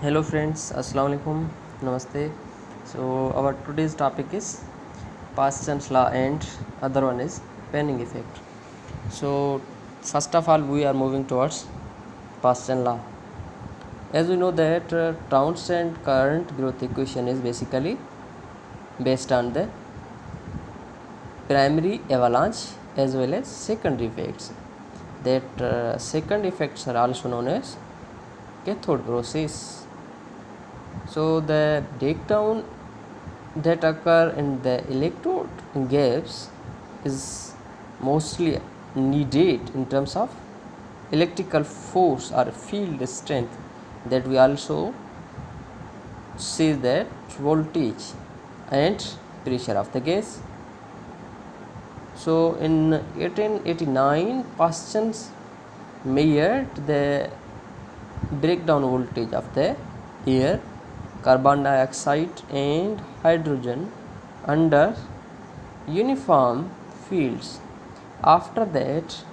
Hello friends, Assalamu alaikum, Namaste. So our today's topic is past tense law and other one is panning effect. So first of all we are moving towards past tense law. As we know that Townsend current growth equation is basically based on the primary avalanche as well as secondary effects. That second effects are also known as cathode process. So the breakdown that occur in the electrode gaps is mostly needed in terms of electrical force or field strength, that we also see that voltage and pressure of the gas. So in 1889 Paschen measured the breakdown voltage of the air, carbon dioxide and hydrogen under uniform fields. After that,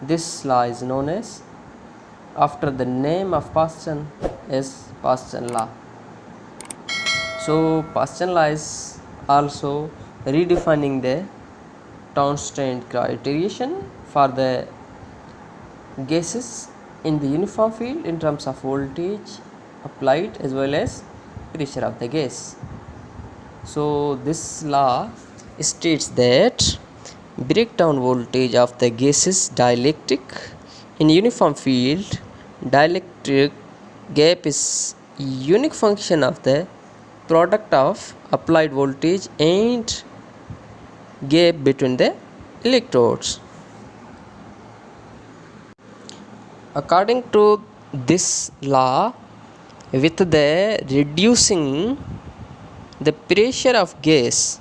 this law is known as, after the name of Paschen, as Paschen law. So Paschen law is also redefining the Townsend criterion for the gases in the uniform field in terms of voltage applied as well as pressure of the gas. So this law states that breakdown voltage of the gases dielectric in uniform field, dielectric gap is unique function of the product of applied voltage and gap between the electrodes. According to this law, with the reducing the pressure of gas,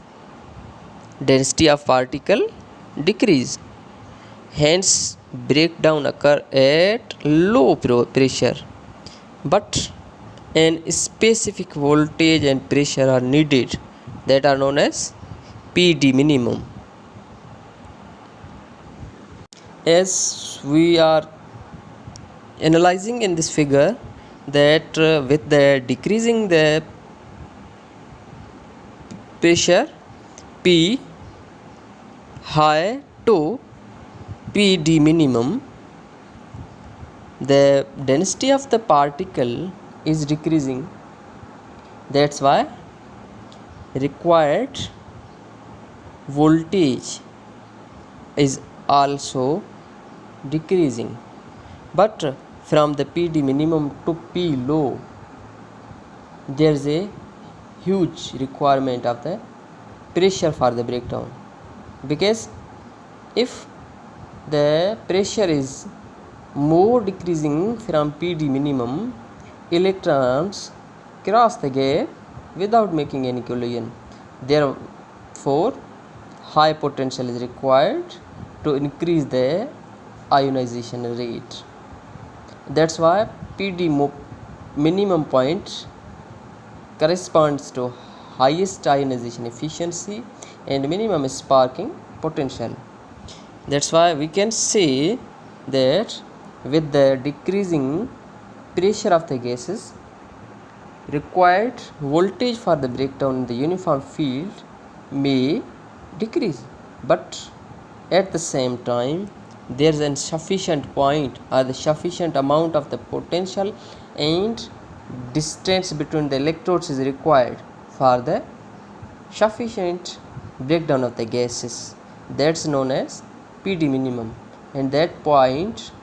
density of particle decrease. Hence, breakdown occur at low pressure, but an specific voltage and pressure are needed, that are known as PD minimum. As we are analyzing in this figure, that with the decreasing the pressure P high to PD minimum, the density of the particle is decreasing. That's why required voltage is also decreasing. But from the PD minimum to P low, there is a huge requirement of the pressure for the breakdown, because if the pressure is more decreasing from PD minimum, electrons cross the gap without making any collision. Therefore, high potential is required to increase the ionization rate. That's why PD minimum point corresponds to highest ionization efficiency and minimum sparking potential. That's why we can say that with the decreasing pressure of the gases, required voltage for the breakdown in the uniform field may decrease, but at the same time there is a sufficient point or the sufficient amount of the potential and distance between the electrodes is required for the sufficient breakdown of the gases. That's known as PD minimum, and that point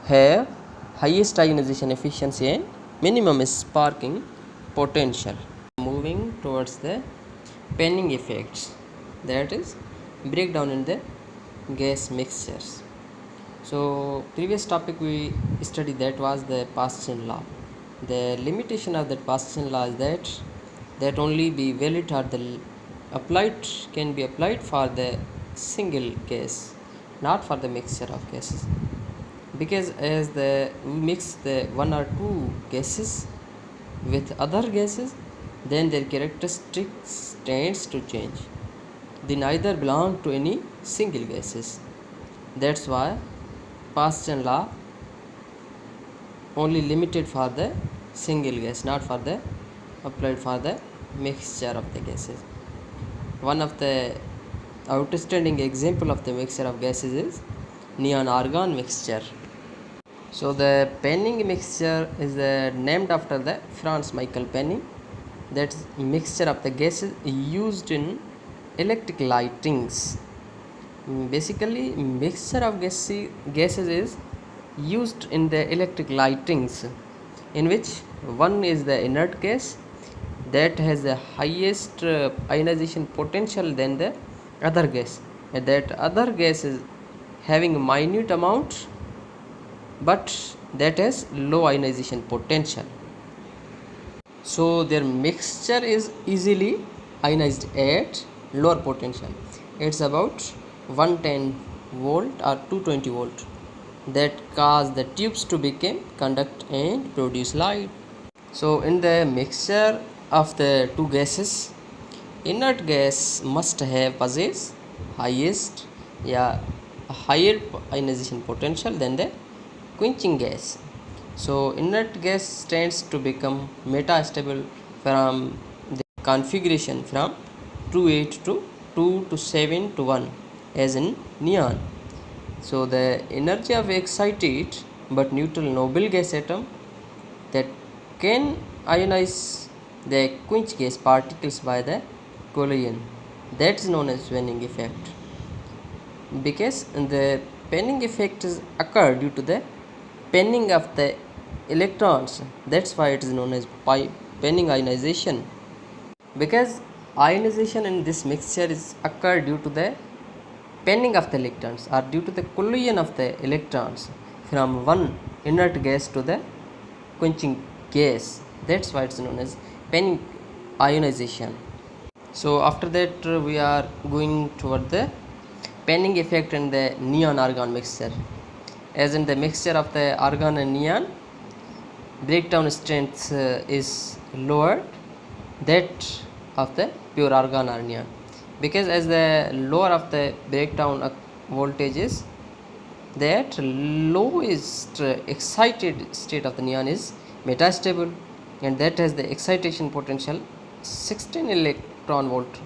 have highest ionization efficiency and minimum sparking potential. Moving towards the panning effects, that is breakdown in the gas mixtures. So previous topic we studied, that was the Paschen law. The limitation of that Paschen law is that only be valid or the applied can be applied for the single gas, not for the mixture of gases, because as we mix the one or two gases with other gases, then their characteristics tends to change. They neither belong to any single gases. That's why Paschen law only limited for the single gas, not for the applied for the mixture of the gases. One of the outstanding example of the mixture of gases is neon argon mixture. So the Penning mixture is named after the Franz Michael Penning. That's mixture of the gases used in electric lightings. Basically, mixture of gases is used in the electric lightings, in which one is the inert gas that has the highest ionization potential than the other gas, and that other gas is having minute amount but that has low ionization potential. So their mixture is easily ionized at lower potential. It's about 110 volt or 220 volt that cause the tubes to become conduct and produce light. So in the mixture of the two gases, inert gas must have possess highest higher ionization potential than the quenching gas. So inert gas tends to become metastable from the configuration from 2,8 to 2 to 7 to 1 as in neon. So the energy of excited but neutral noble gas atom that can ionize the quench gas particles by the collision, that is known as Penning effect. Because the Penning effect is occur due to the penning of the electrons, that's why it is known as Penning ionization. Because ionization in this mixture is occur due to the penning of the electrons or due to the collision of the electrons from one inert gas to the quenching gas, that's why it's known as Penning ionization. So after that we are going toward the Penning effect in the neon argon mixture. As in the mixture of the argon and neon, breakdown strength is lower that of the pure argon or neon, because as the lower of the breakdown voltage is, that lowest excited state of the neon is metastable, and that has the excitation potential 16 electron volt,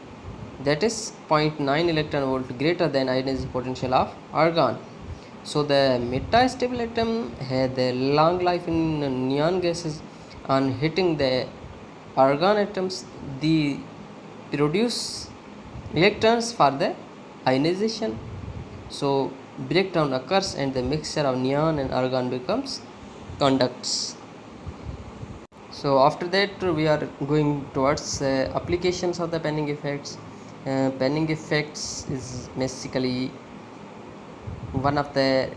that is 0.9 electron volt greater than ionization potential of argon. So the metastable atom had a long life in neon gases. On hitting the argon atoms, they produce electrons for the ionization. So breakdown occurs and the mixture of neon and argon becomes conducts. So after that we are going towards applications of the Penning effects. Penning effects is basically, one of the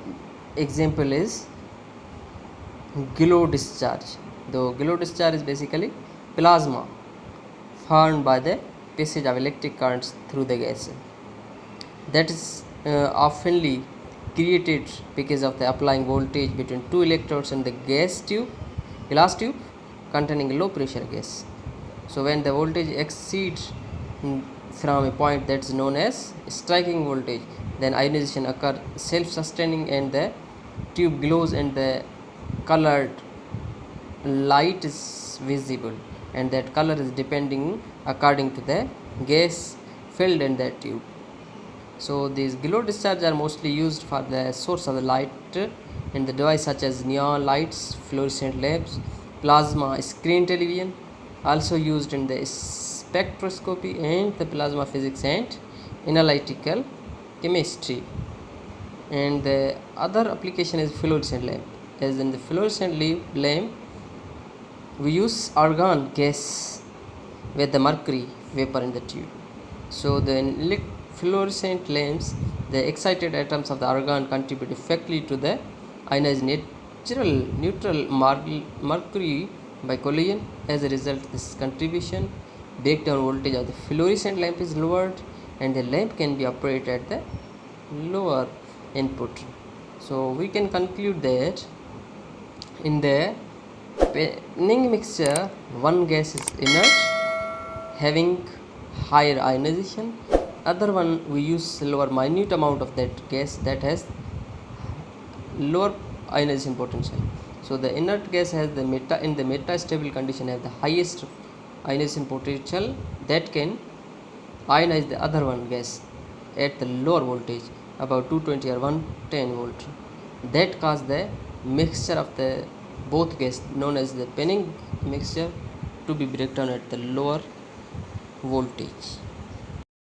example is glow discharge. The glow discharge is basically plasma formed by the passage of electric currents through the gas. That is oftenly created because of the applying voltage between two electrodes in the glass tube containing low pressure gas. So when the voltage exceeds from a point that is known as striking voltage, then ionization occurs self-sustaining and the tube glows and the colored light is visible, and that color is depending according to the gas filled in that tube. So these glow discharge are mostly used for the source of the light in the device such as neon lights, fluorescent lamps, plasma screen television, also used in the spectroscopy and the plasma physics and analytical chemistry. And the other application is fluorescent lamp. As in the fluorescent lamp, we use argon gas with the mercury vapor in the tube. So the fluorescent lamps, the excited atoms of the argon contribute effectively to the ionized neutral mercury by collision. As a result, this contribution breakdown voltage of the fluorescent lamp is lowered and the lamp can be operated at the lower input. So we can conclude that in the Penning mixture, one gas is inert having higher ionization, other one we use lower minute amount of that gas that has lower ionization potential. So the inert gas has the in the metastable condition have the highest ionization potential that can ionize the other one gas at the lower voltage about 220 or 110 volt. That cause the mixture of the both gas known as the Penning mixture to be breakdown at the lower voltage.